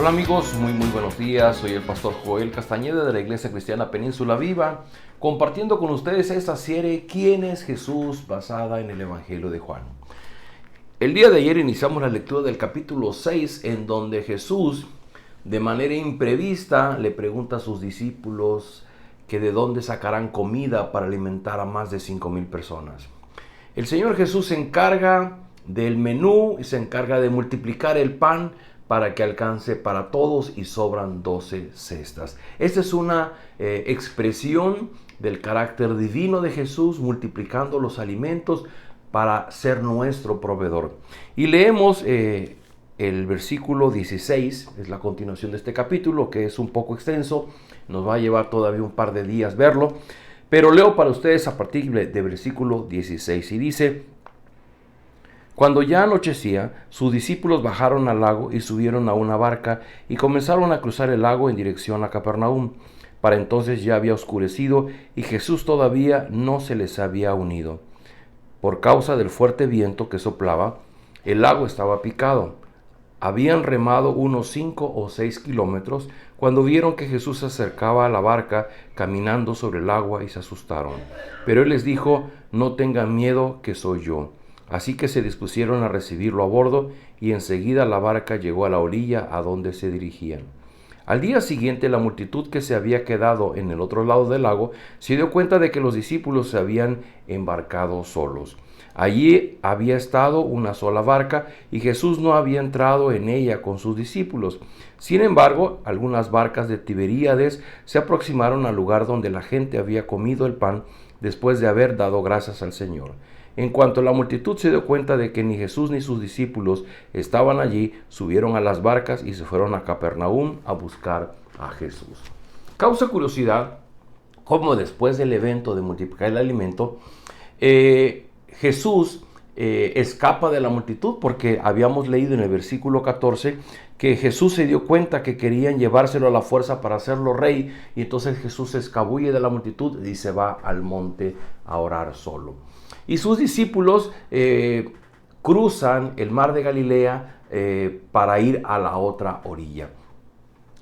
Hola amigos, muy buenos días. Soy el pastor Joel Castañeda de la Iglesia Cristiana Península Viva, compartiendo con ustedes esta serie ¿Quién es Jesús?, basada en el Evangelio de Juan. El día de ayer iniciamos la lectura del capítulo 6, en donde Jesús, de manera imprevista, le pregunta a sus discípulos que de dónde sacarán comida para alimentar a más de 5,000 personas. El Señor Jesús se encarga del menú y se encarga de multiplicar el pan para que alcance para todos y sobran 12 cestas. Esta es una expresión del carácter divino de Jesús, multiplicando los alimentos para ser nuestro proveedor. Y leemos el versículo 16, es la continuación de este capítulo, que es un poco extenso, nos va a llevar todavía un par de días verlo, pero leo para ustedes a partir de versículo 16 y dice: Cuando ya anochecía, sus discípulos bajaron al lago y subieron a una barca y comenzaron a cruzar el lago en dirección a Capernaum. Para entonces ya había oscurecido y Jesús todavía no se les había unido. Por causa del fuerte viento que soplaba, el lago estaba picado. Habían remado unos 5 o 6 kilómetros cuando vieron que Jesús se acercaba a la barca caminando sobre el agua y se asustaron. Pero él les dijo: no tengan miedo, que soy yo. Así que se dispusieron a recibirlo a bordo y enseguida la barca llegó a la orilla a donde se dirigían. Al día siguiente, la multitud que se había quedado en el otro lado del lago se dio cuenta de que los discípulos se habían embarcado solos. Allí había estado una sola barca y Jesús no había entrado en ella con sus discípulos. Sin embargo, algunas barcas de Tiberíades se aproximaron al lugar donde la gente había comido el pan después de haber dado gracias al Señor. En cuanto la multitud se dio cuenta de que ni Jesús ni sus discípulos estaban allí, subieron a las barcas y se fueron a Capernaum a buscar a Jesús. Causa curiosidad cómo después del evento de multiplicar el alimento, Jesús escapa de la multitud, porque habíamos leído en el versículo 14 que Jesús se dio cuenta que querían llevárselo a la fuerza para hacerlo rey, y entonces Jesús se escabulle de la multitud y se va al monte a orar solo. Y sus discípulos cruzan el mar de Galilea para ir a la otra orilla.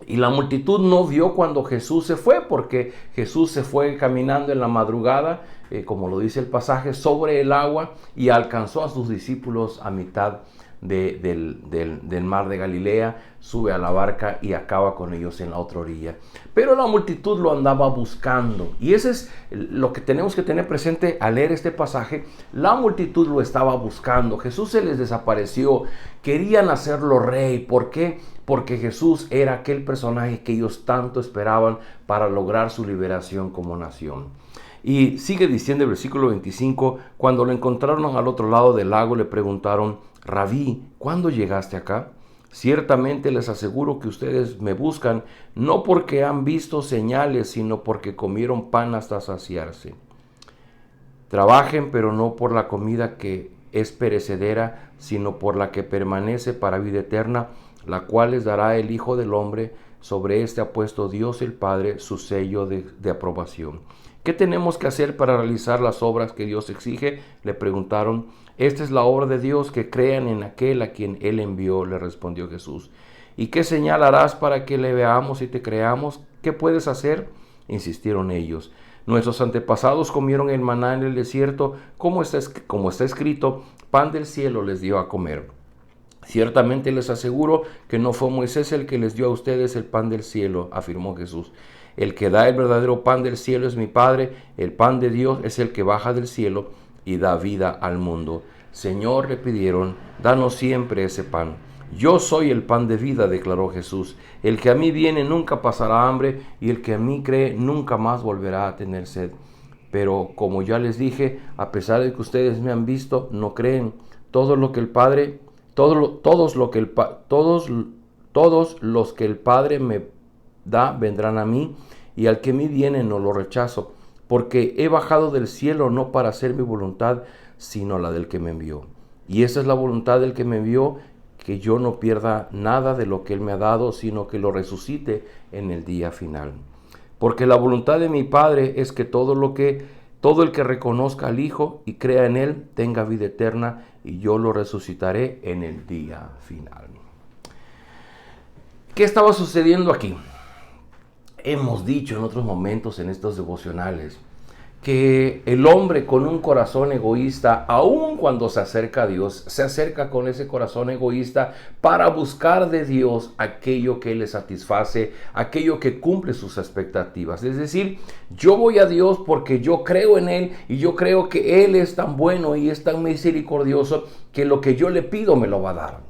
Y la multitud no vio cuando Jesús se fue, porque Jesús se fue caminando en la madrugada, como lo dice el pasaje, sobre el agua, y alcanzó a sus discípulos a mitad del mar de Galilea, sube a la barca y acaba con ellos en la otra orilla. Pero la multitud lo andaba buscando, y eso es lo que tenemos que tener presente al leer este pasaje. La multitud lo estaba buscando. Jesús se les desapareció, querían hacerlo rey. ¿Por qué? Porque Jesús era aquel personaje que ellos tanto esperaban para lograr su liberación como nación. Y sigue diciendo el versículo 25, cuando lo encontraron al otro lado del lago, le preguntaron: Rabí, ¿cuándo llegaste acá? Ciertamente les aseguro que ustedes me buscan, no porque han visto señales, sino porque comieron pan hasta saciarse. Trabajen, pero no por la comida que es perecedera, sino por la que permanece para vida eterna, la cual les dará el Hijo del Hombre. Sobre este ha puesto Dios el Padre su sello de aprobación. ¿Qué tenemos que hacer para realizar las obras que Dios exige?, le preguntaron. Esta es la obra de Dios, que crean en aquel a quien Él envió, le respondió Jesús. ¿Y qué señal harás para que le veamos y te creamos? ¿Qué puedes hacer?, insistieron ellos. Nuestros antepasados comieron el maná en el desierto, como está escrito: pan del cielo les dio a comer. Ciertamente les aseguro que no fue Moisés el que les dio a ustedes el pan del cielo, afirmó Jesús. El que da el verdadero pan del cielo es mi Padre. El pan de Dios es el que baja del cielo y da vida al mundo. Señor, le pidieron, danos siempre ese pan. Yo soy el pan de vida, declaró Jesús. El que a mí viene nunca pasará hambre, y el que a mí cree nunca más volverá a tener sed. Pero como ya les dije, a pesar de que ustedes me han visto, no creen. Todos los que el Padre me da vendrán a mí, y al que a mí viene no lo rechazo, porque he bajado del cielo no para hacer mi voluntad, sino la del que me envió. Y esa es la voluntad del que me envió, que yo no pierda nada de lo que él me ha dado, sino que lo resucite en el día final. Porque la voluntad de mi Padre es que todo el que reconozca al Hijo y crea en él tenga vida eterna, y yo lo resucitaré en el día final. ¿Qué estaba sucediendo aquí? Hemos dicho en otros momentos en estos devocionales que el hombre con un corazón egoísta, aun cuando se acerca a Dios, se acerca con ese corazón egoísta para buscar de Dios aquello que le satisface, aquello que cumple sus expectativas. Es decir, yo voy a Dios porque yo creo en Él y yo creo que Él es tan bueno y es tan misericordioso que lo que yo le pido me lo va a dar.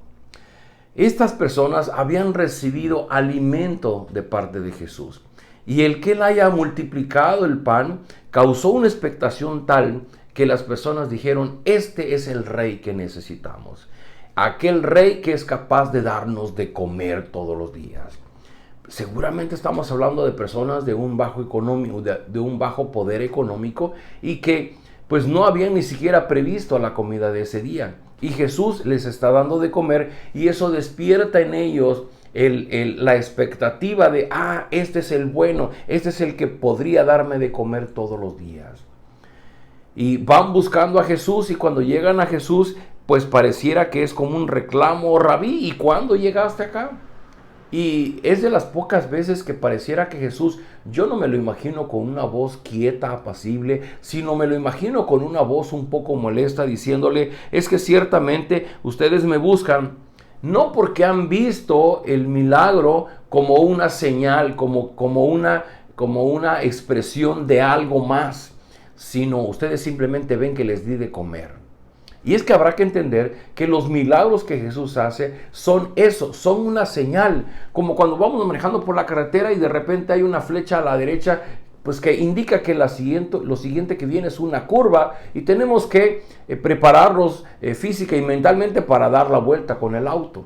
Estas personas habían recibido alimento de parte de Jesús. Y el que él haya multiplicado el pan causó una expectación tal que las personas dijeron, este es el rey que necesitamos. Aquel rey que es capaz de darnos de comer todos los días. Seguramente estamos hablando de personas de un bajo económico, de un bajo poder económico y que pues no habían ni siquiera previsto la comida de ese día. Y Jesús les está dando de comer y eso despierta en ellos la expectativa de, este es el bueno, este es el que podría darme de comer todos los días. Y van buscando a Jesús y cuando llegan a Jesús, pues pareciera que es como un reclamo, Rabí, ¿y cuándo llegaste acá? Y es de las pocas veces que pareciera que Jesús, yo no me lo imagino con una voz quieta, apacible, sino me lo imagino con una voz un poco molesta diciéndole, es que ciertamente ustedes me buscan, no porque han visto el milagro como una señal, como una expresión de algo más, sino ustedes simplemente ven que les di de comer. Y es que habrá que entender que los milagros que Jesús hace son eso, son una señal. Como cuando vamos manejando por la carretera y de repente hay una flecha a la derecha, pues que indica que lo siguiente que viene es una curva y tenemos que prepararnos física y mentalmente para dar la vuelta con el auto.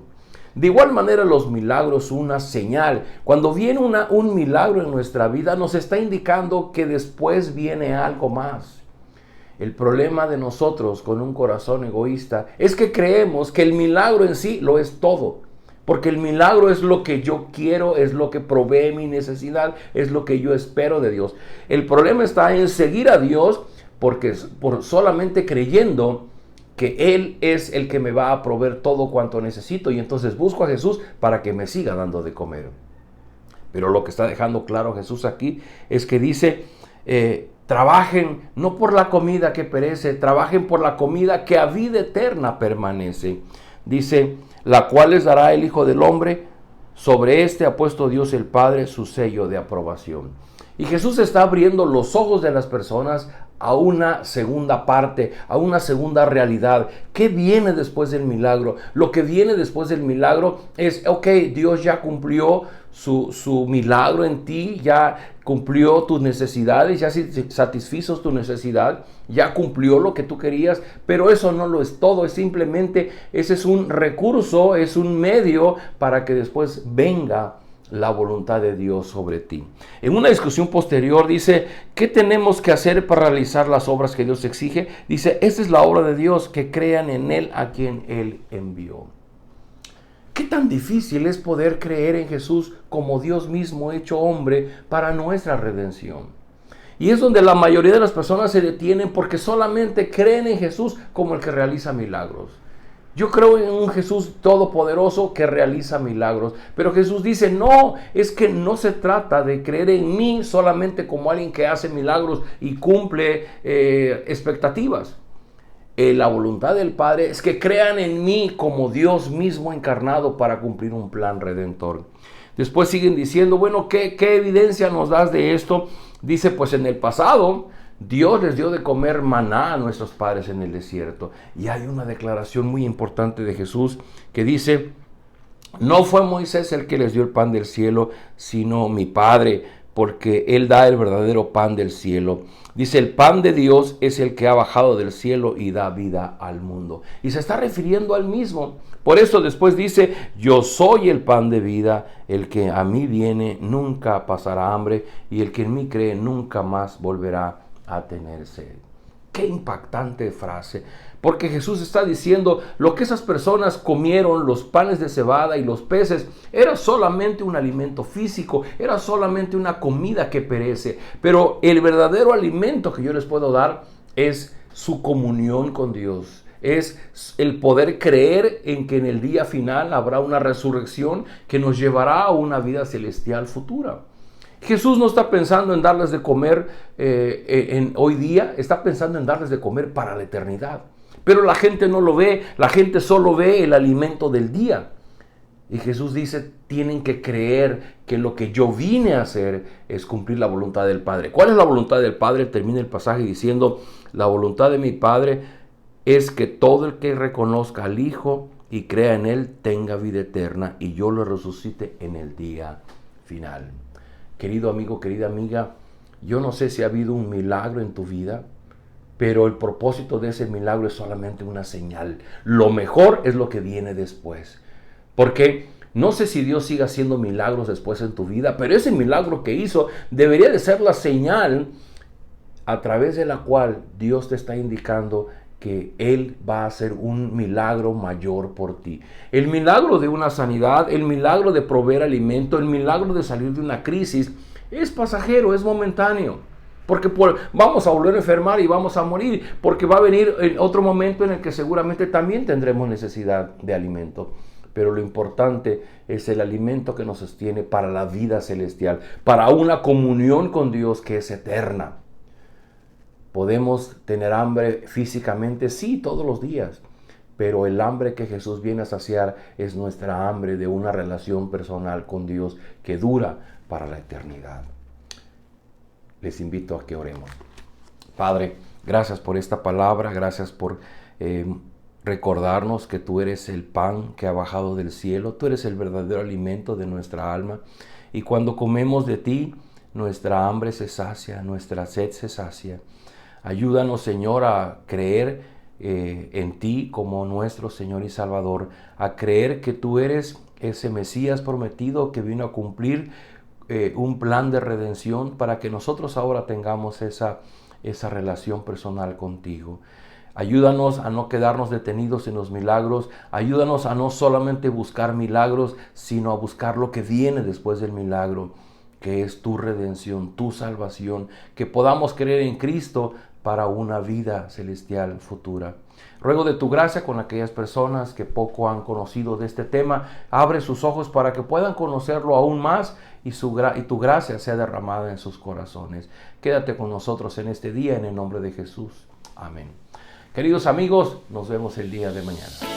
De igual manera los milagros son una señal. Cuando viene un milagro en nuestra vida nos está indicando que después viene algo más. El problema de nosotros con un corazón egoísta es que creemos que el milagro en sí lo es todo. Porque el milagro es lo que yo quiero, es lo que provee mi necesidad, es lo que yo espero de Dios. El problema está en seguir a Dios por solamente creyendo que Él es el que me va a proveer todo cuanto necesito y entonces busco a Jesús para que me siga dando de comer. Pero lo que está dejando claro Jesús aquí es que dice, trabajen no por la comida que perece, trabajen por la comida que a vida eterna permanece. Dice, la cual les dará el Hijo del Hombre, sobre este ha puesto Dios el Padre su sello de aprobación. Y Jesús está abriendo los ojos de las personas a una segunda parte, a una segunda realidad. ¿Qué viene después del milagro? Lo que viene después del milagro es, Dios ya cumplió su milagro en ti, ya cumplió tus necesidades, ya satisfizo tu necesidad, ya cumplió lo que tú querías, pero eso no lo es todo, es simplemente, ese es un recurso, es un medio para que después venga la voluntad de Dios sobre ti. En una discusión posterior dice, ¿qué tenemos que hacer para realizar las obras que Dios exige? Dice, esta es la obra de Dios, que crean en Él a quien Él envió. ¿Qué tan difícil es poder creer en Jesús como Dios mismo hecho hombre para nuestra redención? Y es donde la mayoría de las personas se detienen porque solamente creen en Jesús como el que realiza milagros. Yo creo en un Jesús todopoderoso que realiza milagros, pero Jesús dice, no, es que no se trata de creer en mí solamente como alguien que hace milagros y cumple expectativas. La voluntad del Padre es que crean en mí como Dios mismo encarnado para cumplir un plan redentor. Después siguen diciendo, bueno, ¿qué evidencia nos das de esto? Dice, pues en el pasado Dios les dio de comer maná a nuestros padres en el desierto. Y hay una declaración muy importante de Jesús que dice, no fue Moisés el que les dio el pan del cielo, sino mi Padre, porque Él da el verdadero pan del cielo. Dice, el pan de Dios es el que ha bajado del cielo y da vida al mundo. Y se está refiriendo al mismo. Por eso después dice, yo soy el pan de vida, el que a mí viene nunca pasará hambre, y el que en mí cree nunca más volverá a tener sed. Qué impactante frase, porque Jesús está diciendo, lo que esas personas comieron, los panes de cebada y los peces, era solamente un alimento físico, era solamente una comida que perece, pero el verdadero alimento que yo les puedo dar es su comunión con Dios, es el poder creer en que en el día final habrá una resurrección que nos llevará a una vida celestial futura. Jesús no está pensando en darles de comer hoy día, está pensando en darles de comer para la eternidad. Pero la gente no lo ve, la gente solo ve el alimento del día. Y Jesús dice, tienen que creer que lo que yo vine a hacer es cumplir la voluntad del Padre. ¿Cuál es la voluntad del Padre? Termina el pasaje diciendo, la voluntad de mi Padre es que todo el que reconozca al Hijo y crea en Él tenga vida eterna y yo lo resucite en el día final. Querido amigo, querida amiga, yo no sé si ha habido un milagro en tu vida, pero el propósito de ese milagro es solamente una señal. Lo mejor es lo que viene después. Porque no sé si Dios siga haciendo milagros después en tu vida, pero ese milagro que hizo debería de ser la señal a través de la cual Dios te está indicando que Él va a hacer un milagro mayor por ti. El milagro de una sanidad, el milagro de proveer alimento, el milagro de salir de una crisis es pasajero, es momentáneo. Porque vamos a volver a enfermar y vamos a morir, porque va a venir otro momento en el que seguramente también tendremos necesidad de alimento. Pero lo importante es el alimento que nos sostiene para la vida celestial, para una comunión con Dios que es eterna. Podemos tener hambre físicamente, sí, todos los días, pero el hambre que Jesús viene a saciar es nuestra hambre de una relación personal con Dios que dura para la eternidad. Les invito a que oremos. Padre, gracias por esta palabra, gracias por recordarnos que tú eres el pan que ha bajado del cielo, tú eres el verdadero alimento de nuestra alma, y cuando comemos de ti, nuestra hambre se sacia, nuestra sed se sacia. Ayúdanos, Señor, a creer en ti como nuestro Señor y Salvador, a creer que tú eres ese Mesías prometido que vino a cumplir un plan de redención para que nosotros ahora tengamos esa relación personal contigo. Ayúdanos a no quedarnos detenidos en los milagros. Ayúdanos a no solamente buscar milagros, sino a buscar lo que viene después del milagro, que es tu redención, tu salvación, que podamos creer en Cristo para una vida celestial futura. Ruego de tu gracia con aquellas personas que poco han conocido de este tema. Abre sus ojos para que puedan conocerlo aún más y tu gracia sea derramada en sus corazones. Quédate con nosotros en este día en el nombre de Jesús. Amén. Queridos amigos, nos vemos el día de mañana.